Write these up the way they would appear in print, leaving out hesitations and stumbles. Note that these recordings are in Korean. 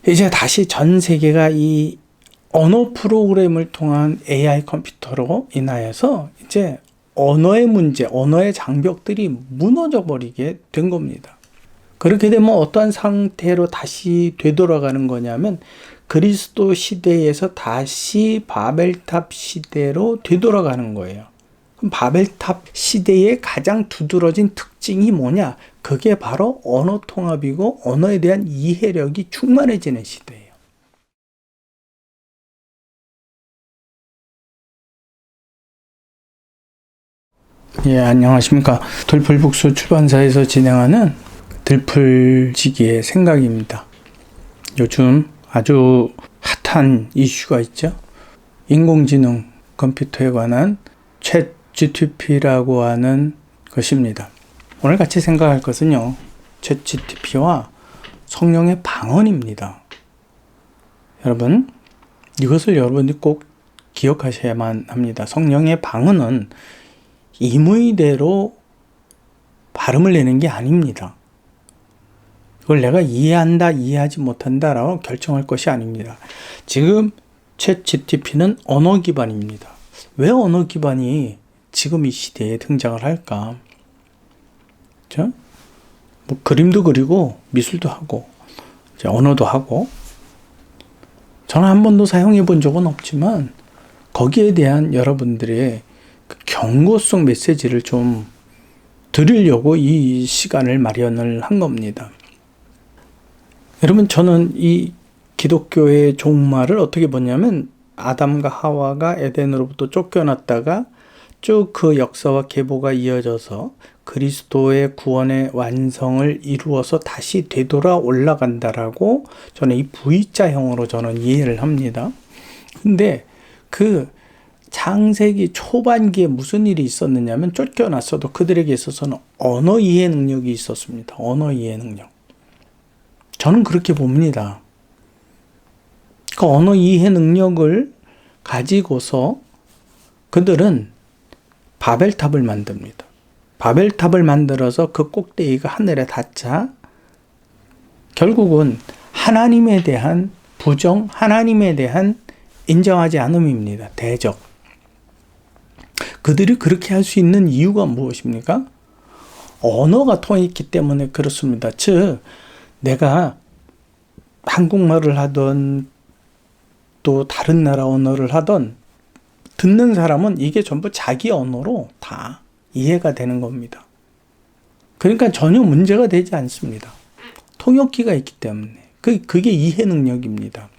이제 다시 전 세계가 이 언어 프로그램을 통한 AI 컴퓨터로 인하여서 이제 언어의 문제, 언어의 장벽들이 무너져 버리게 된 겁니다. 그렇게 되면 어떠한 상태로 다시 되돌아가는 거냐면 그리스도 시대에서 다시 바벨탑 시대로 되돌아가는 거예요. 그럼 바벨탑 시대의 가장 두드러진 특징이 뭐냐? 그게 바로 언어 통합이고 언어에 대한 이해력이 충만해지는 시대예요. 예, 안녕하십니까. 들풀북수 출판사에서 진행하는 들풀지기의 생각입니다. 요즘 아주 핫한 이슈가 있죠. 인공지능 컴퓨터에 관한 챗 GTP라고 하는 것입니다. 오늘 같이 생각할 것은요, 챗 GTP와 성령의 방언입니다. 여러분, 이것을 여러분이 꼭 기억하셔야만 합니다. 성령의 방언은 임의대로 발음을 내는 게 아닙니다. 그걸 내가 이해한다, 이해하지 못한다라고 결정할 것이 아닙니다. 지금 챗 GTP는 언어 기반입니다. 왜 언어 기반이 지금 이 시대에 등장을 할까? 그렇죠? 뭐 그림도 그리고 미술도 하고 이제 언어도 하고 저는 한 번도 사용해 본 적은 없지만 거기에 대한 여러분들의 그 경고성 메시지를 좀 드리려고 이 시간을 마련을 한 겁니다. 여러분, 저는 이 기독교의 종말을 어떻게 보냐면 아담과 하와가 에덴으로부터 쫓겨났다가 쭉 그 역사와 계보가 이어져서 그리스도의 구원의 완성을 이루어서 다시 되돌아 올라간다라고 저는 이 V자형으로 저는 이해를 합니다. 근데 그 창세기 초반기에 무슨 일이 있었느냐면 쫓겨났어도 그들에게 있어서는 언어 이해 능력이 있었습니다. 언어 이해 능력. 저는 그렇게 봅니다. 그 언어 이해 능력을 가지고서 그들은 바벨탑을 만듭니다. 바벨탑을 만들어서 그 꼭대기가 하늘에 닿자 결국은 하나님에 대한 부정, 하나님에 대한 인정하지 않음입니다. 대적. 그들이 그렇게 할 수 있는 이유가 무엇입니까? 언어가 통했기 때문에 그렇습니다. 즉, 내가 한국말을 하던 또 다른 나라 언어를 하던 듣는 사람은 이게 전부 자기 언어로 다 이해가 되는 겁니다. 그러니까 전혀 문제가 되지 않습니다. 통역기가 있기 때문에. 그게 이해 능력입니다.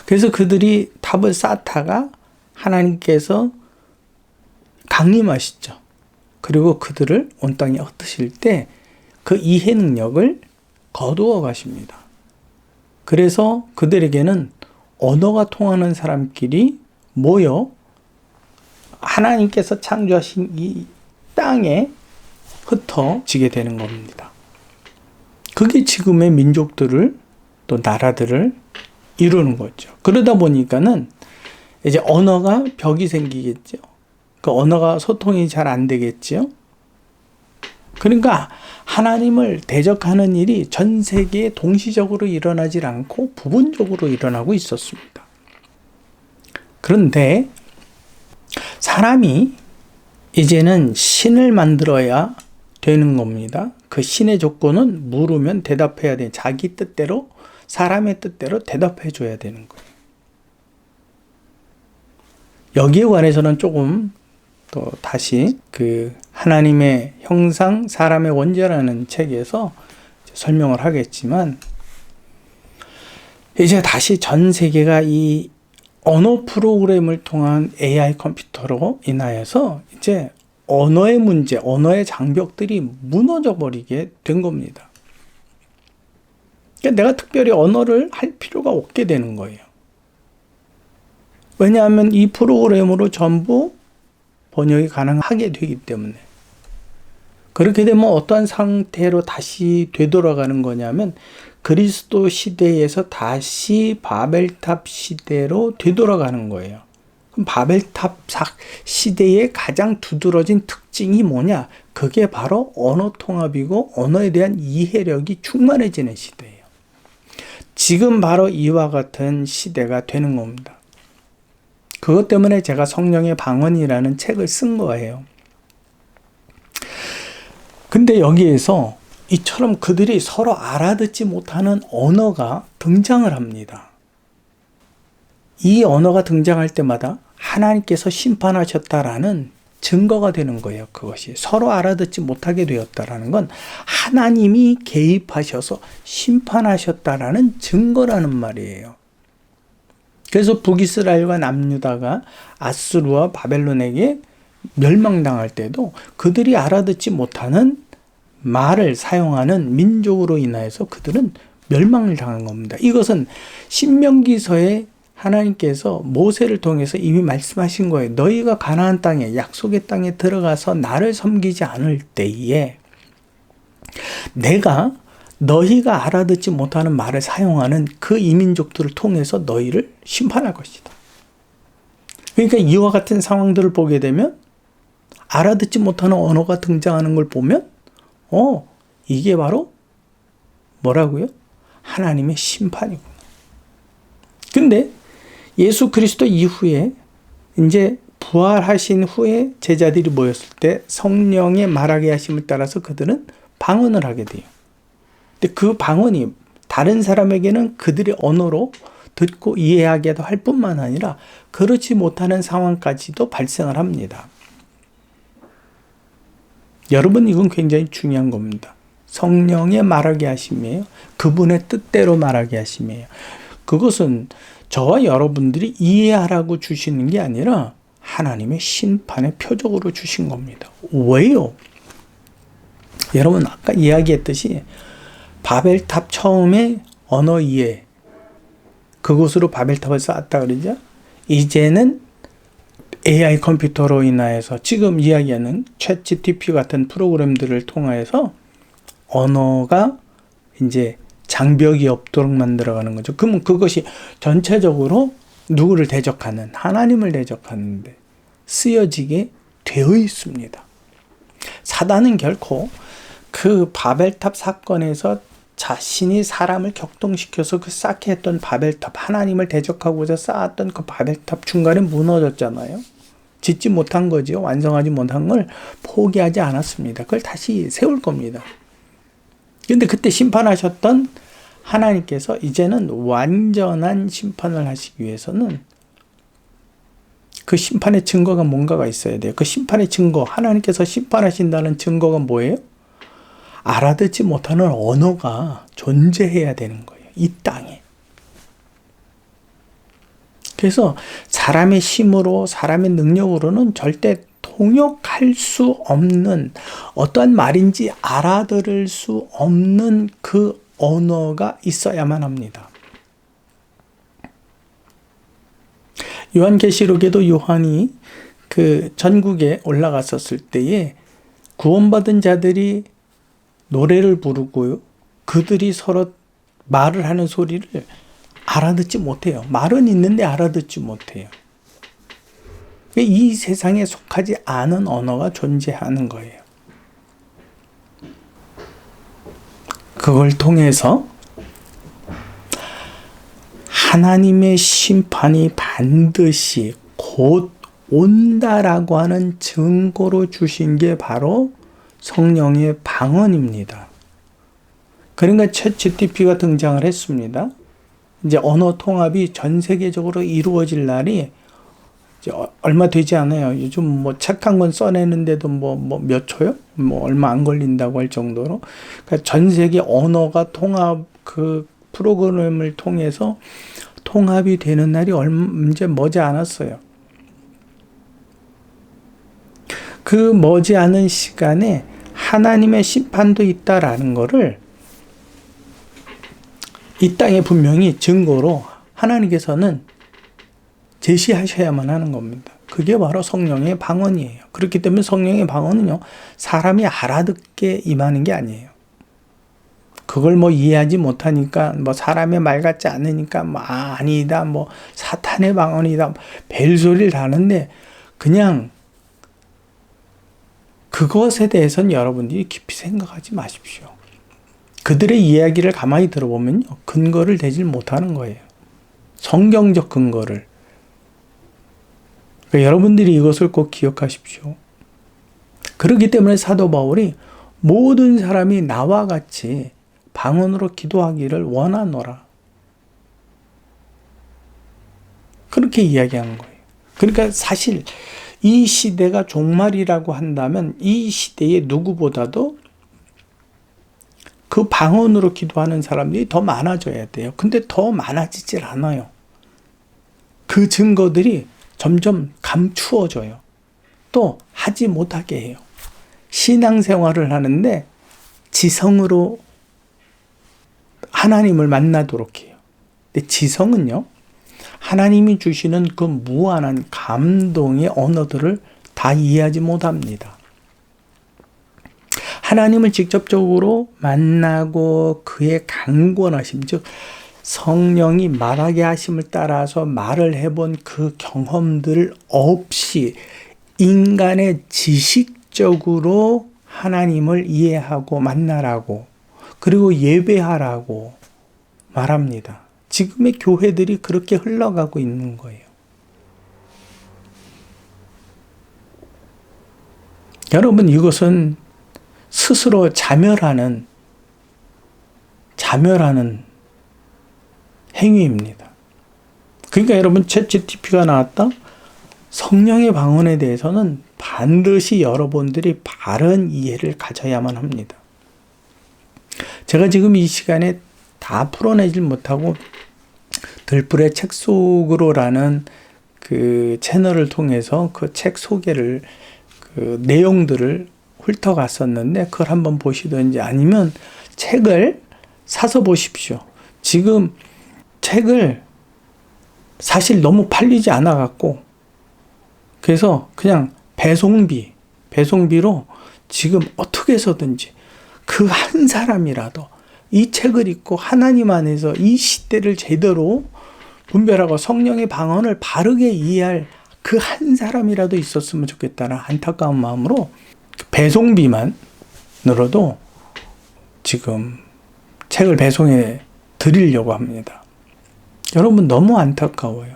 그래서 그들이 탑을 쌓다가 하나님께서 강림하시죠. 그리고 그들을 온 땅에 흩으실 때 그 이해 능력을 거두어 가십니다. 그래서 그들에게는 언어가 통하는 사람끼리 모여 하나님께서 창조하신 이 땅에 흩어지게 되는 겁니다. 그게 지금의 민족들을 또 나라들을 이루는 거죠. 그러다 보니까는 이제 언어가 벽이 생기겠죠. 그 언어가 소통이 잘 안 되겠죠. 그러니까 하나님을 대적하는 일이 전 세계에 동시적으로 일어나질 않고 부분적으로 일어나고 있었습니다. 그런데 사람이 이제는 신을 만들어야 되는 겁니다. 그 신의 조건은 물으면 대답해야 돼. 자기 뜻대로, 사람의 뜻대로 대답해 줘야 되는 거예요. 여기에 관해서는 조금 또 다시 그 하나님의 형상, 사람의 원죄라는 책에서 설명을 하겠지만 이제 다시 전 세계가 이 언어 프로그램을 통한 AI 컴퓨터로 인하여서 이제 언어의 문제, 언어의 장벽들이 무너져 버리게 된 겁니다. 그러니까 내가 특별히 언어를 할 필요가 없게 되는 거예요. 왜냐하면 이 프로그램으로 전부 번역이 가능하게 되기 때문에. 그렇게 되면 어떠한 상태로 다시 되돌아가는 거냐면 그리스도 시대에서 다시 바벨탑 시대로 되돌아가는 거예요. 그럼 바벨탑 시대의 가장 두드러진 특징이 뭐냐? 그게 바로 언어 통합이고 언어에 대한 이해력이 충만해지는 시대예요. 지금 바로 이와 같은 시대가 되는 겁니다. 그것 때문에 제가 성령의 방언이라는 책을 쓴 거예요. 근데 여기에서 이처럼 그들이 서로 알아듣지 못하는 언어가 등장을 합니다. 이 언어가 등장할 때마다 하나님께서 심판하셨다라는 증거가 되는 거예요. 그것이 서로 알아듣지 못하게 되었다라는 건 하나님이 개입하셔서 심판하셨다라는 증거라는 말이에요. 그래서 북이스라엘과 남유다가 아수르와 바벨론에게 멸망당할 때도 그들이 알아듣지 못하는 말을 사용하는 민족으로 인하여서 그들은 멸망을 당한 겁니다. 이것은 신명기서에 하나님께서 모세를 통해서 이미 말씀하신 거예요. 너희가 가나안 땅에, 약속의 땅에 들어가서 나를 섬기지 않을 때에 내가 너희가 알아듣지 못하는 말을 사용하는 그 이민족들을 통해서 너희를 심판할 것이다. 그러니까 이와 같은 상황들을 보게 되면 알아듣지 못하는 언어가 등장하는 걸 보면 이게 바로 뭐라고요? 하나님의 심판이구나. 근데 예수 그리스도 이후에 이제 부활하신 후에 제자들이 모였을 때 성령의 말하게 하심을 따라서 그들은 방언을 하게 돼요. 근데 그 방언이 다른 사람에게는 그들의 언어로 듣고 이해하게 할 뿐만 아니라 그렇지 못하는 상황까지도 발생을 합니다. 여러분, 이건 굉장히 중요한 겁니다. 성령의 말하게 하심이에요. 그분의 뜻대로 말하게 하심이에요. 그것은 저와 여러분들이 이해하라고 주시는 게 아니라 하나님의 심판의 표적으로 주신 겁니다. 왜요? 여러분, 아까 이야기했듯이 바벨탑 처음에 언어 이해, 그곳으로 바벨탑을 쌓았다 그러죠? 이제는 AI 컴퓨터로 인하여서 지금 이야기하는 챗GPT 같은 프로그램들을 통해서 언어가 이제 장벽이 없도록 만들어가는 거죠. 그러면 그것이 전체적으로 누구를 대적하는, 하나님을 대적하는데 쓰여지게 되어 있습니다. 사단은 결코 그 바벨탑 사건에서 자신이 사람을 격동시켜서 그 쌓게 했던 바벨탑, 하나님을 대적하고자 쌓았던 그 바벨탑 중간에 무너졌잖아요. 짓지 못한 거죠. 완성하지 못한 걸 포기하지 않았습니다. 그걸 다시 세울 겁니다. 근데 그때 심판하셨던 하나님께서 이제는 완전한 심판을 하시기 위해서는 그 심판의 증거가 뭔가가 있어야 돼요. 그 심판의 증거, 하나님께서 심판하신다는 증거가 뭐예요? 알아듣지 못하는 언어가 존재해야 되는 거예요. 이 땅에. 그래서 사람의 힘으로, 사람의 능력으로는 절대 통역할 수 없는, 어떠한 말인지 알아들을 수 없는 그 언어가 있어야만 합니다. 요한계시록에도 요한이 그 전국에 올라갔었을 때에 구원받은 자들이 노래를 부르고요. 그들이 서로 말을 하는 소리를 알아듣지 못해요. 말은 있는데 알아듣지 못해요. 이 세상에 속하지 않은 언어가 존재하는 거예요. 그걸 통해서 하나님의 심판이 반드시 곧 온다라고 하는 증거로 주신 게 바로 성령의 방언입니다. 그러니까 챗GPT가 등장을 했습니다. 이제 언어 통합이 전 세계적으로 이루어질 날이 이제 얼마 되지 않아요. 요즘 뭐 책 한 권 써내는데도 뭐 몇 초요? 뭐 얼마 안 걸린다고 할 정도로. 그러니까 전 세계 언어가 통합 그 프로그램을 통해서 통합이 되는 날이 이제 머지 않았어요. 그 머지 않은 시간에 하나님의 심판도 있다라는 것을 이 땅에 분명히 증거로 하나님께서는 제시하셔야만 하는 겁니다. 그게 바로 성령의 방언이에요. 그렇기 때문에 성령의 방언은요, 사람이 알아듣게 임하는 게 아니에요. 그걸 뭐 이해하지 못하니까, 뭐 사람의 말 같지 않으니까, 뭐 아니다, 뭐 사탄의 방언이다, 벨소리를 하는데, 그냥 그것에 대해서는 여러분들이 깊이 생각하지 마십시오. 그들의 이야기를 가만히 들어보면요, 근거를 대질 못하는 거예요. 성경적 근거를. 그러니까 여러분들이 이것을 꼭 기억하십시오. 그렇기 때문에 사도 바울이 모든 사람이 나와 같이 방언으로 기도하기를 원하노라, 그렇게 이야기하는 거예요. 그러니까 사실 이 시대가 종말이라고 한다면 이 시대에 누구보다도 그 방언으로 기도하는 사람들이 더 많아져야 돼요. 근데 더 많아지질 않아요. 그 증거들이 점점 감추어져요. 또 하지 못하게 해요. 신앙생활을 하는데 지성으로 하나님을 만나도록 해요. 근데 지성은요, 하나님이 주시는 그 무한한 감동의 언어들을 다 이해하지 못합니다. 하나님을 직접적으로 만나고 그의 강권하심, 즉 성령이 말하게 하심을 따라서 말을 해본 그 경험들 없이 인간의 지식적으로 하나님을 이해하고 만나라고, 그리고 예배하라고 말합니다. 지금의 교회들이 그렇게 흘러가고 있는 거예요. 여러분, 이것은 스스로 자멸하는 행위입니다. 그러니까 여러분, 챗GPT가 나왔다? 성령의 방언에 대해서는 반드시 여러분들이 바른 이해를 가져야만 합니다. 제가 지금 이 시간에 다 풀어내질 못하고 들불의 책 속으로라는 그 채널을 통해서 그 책 소개를, 그 내용들을 훑어갔었는데, 그걸 한번 보시든지 아니면 책을 사서 보십시오. 지금 책을 사실 너무 팔리지 않아 갖고, 그래서 그냥 배송비로 지금 어떻게 해서든지 그 한 사람이라도 이 책을 읽고 하나님 안에서 이 시대를 제대로 분별하고 성령의 방언을 바르게 이해할 그 한 사람이라도 있었으면 좋겠다는 안타까운 마음으로 배송비만으로도 지금 책을 배송해 드리려고 합니다. 여러분, 너무 안타까워요.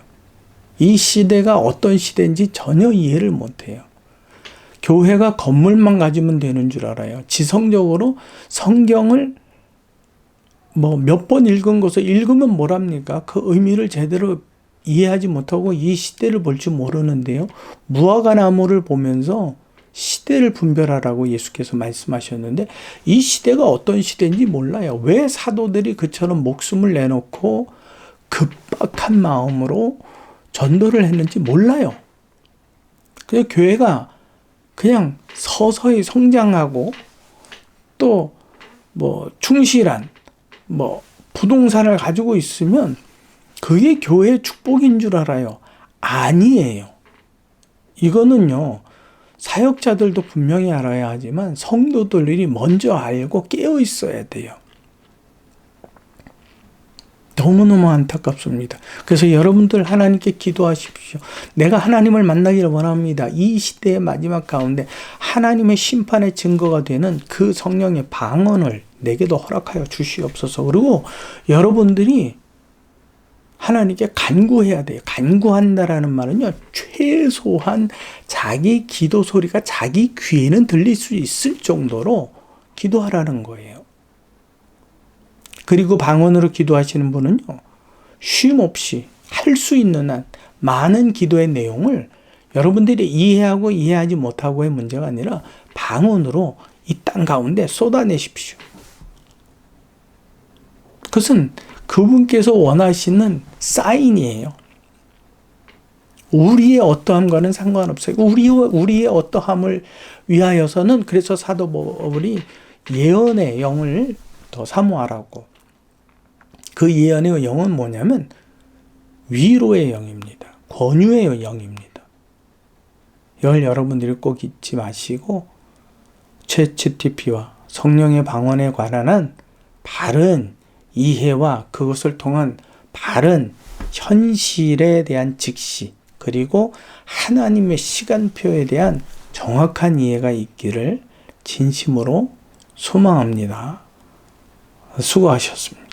이 시대가 어떤 시대인지 전혀 이해를 못해요. 교회가 건물만 가지면 되는 줄 알아요. 지성적으로 성경을 몇 번 읽은 것을 읽으면 뭐랍니까? 그 의미를 제대로 이해하지 못하고 이 시대를 볼 줄 모르는데요. 무화과 나무를 보면서 시대를 분별하라고 예수께서 말씀하셨는데, 이 시대가 어떤 시대인지 몰라요. 왜 사도들이 그처럼 목숨을 내놓고 급박한 마음으로 전도를 했는지 몰라요. 그냥 교회가 그냥 서서히 성장하고 또 충실한 부동산을 가지고 있으면 그게 교회의 축복인 줄 알아요. 아니에요. 이거는요, 사역자들도 분명히 알아야 하지만 성도들이 먼저 알고 깨어 있어야 돼요. 너무너무 안타깝습니다. 그래서 여러분들 하나님께 기도하십시오. 내가 하나님을 만나기를 원합니다. 이 시대의 마지막 가운데 하나님의 심판의 증거가 되는 그 성령의 방언을 내게도 허락하여 주시옵소서. 그리고 여러분들이 하나님께 간구해야 돼요. 간구한다라는 말은요, 최소한 자기 기도 소리가 자기 귀에는 들릴 수 있을 정도로 기도하라는 거예요. 그리고 방언으로 기도하시는 분은요, 쉼 없이 할 수 있는 한 많은 기도의 내용을 여러분들이 이해하고 이해하지 못하고의 문제가 아니라 방언으로 이 땅 가운데 쏟아내십시오. 그것은 그분께서 원하시는 사인이에요. 우리의 어떠함과는 상관없어요. 우리의 어떠함을 위하여서는, 그래서 사도 바울이 예언의 영을 더 사모하라고. 그 예언의 영은 뭐냐면 위로의 영입니다. 권유의 영입니다. 이걸 여러분들이 꼭 잊지 마시고 챗GPT와 성령의 방언에 관한 한 바른 이해와 그것을 통한 바른 현실에 대한 직시, 그리고 하나님의 시간표에 대한 정확한 이해가 있기를 진심으로 소망합니다. 수고하셨습니다.